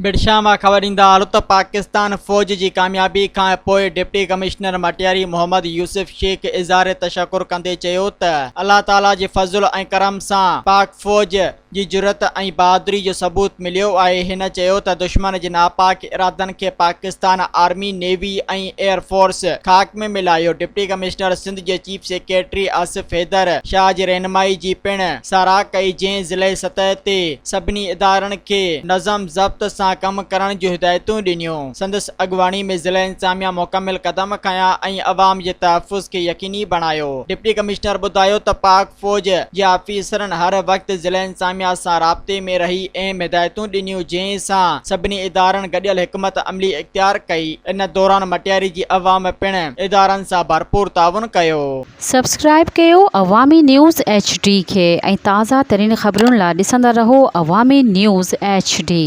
बिड़शाम ख़बर ईंदा हाल त पाकिस्तान फ़ौज जी कामयाबी खां पोइ डिप्टी कमिश्नर मटियारी मोहम्मद यूसुफ शेख इज़हार तशकुर कंदे चयो त अल्लाह ताला जे फज़ल ऐं करम सां पाक फ़ौज जी जुरत ऐं बहादुरी जो सबूत मिलियो आहे। हिन चयो त दुश्मन जे नापाक इरादनि खे पाकिस्तान आर्मी, नेवी ऐं एयर फोर्स खाक में मिलायो। डिप्टी कमिश्नर सिंध जे चीफ सेक्रेटरी आसिफ हैदर शाह जी रहनुमाई जी पिण साराह कई, जंहिं ज़िले सतह ते सभिनी इदारनि खे नज़म ज़ब्त सां कम करण जूं हिदायतूं ॾिनियूं। संदसि अॻुवाणी में ज़िला इंतज़ामिया मुकमिल क़दम खयां ऐं अवाम जे तहफ़ुज़ खे यकीनी बणायो। डिप्टी कमिश्नर ॿुधायो त पाक फ़ौज जे आफ़ीसरनि हर वक़्तु ज़िला इंतज़ामिया सां राब्ते में रही अहम हिदायतूं ॾिनियूं, जंहिं सां सभिनी इदारनि गॾियल हिकमत अमली इख़्तियार कई। इन दौरान मटियारी जी अवाम पिण इदारनि सां भरपूर ताउन कयो। सब्सक्राइब कयो अवामी न्यूज़ HD खे ऐं ताज़ा तरीन ख़बरुनि लाइ ॾिसंदा रहो अवामी न्यूज़ HD।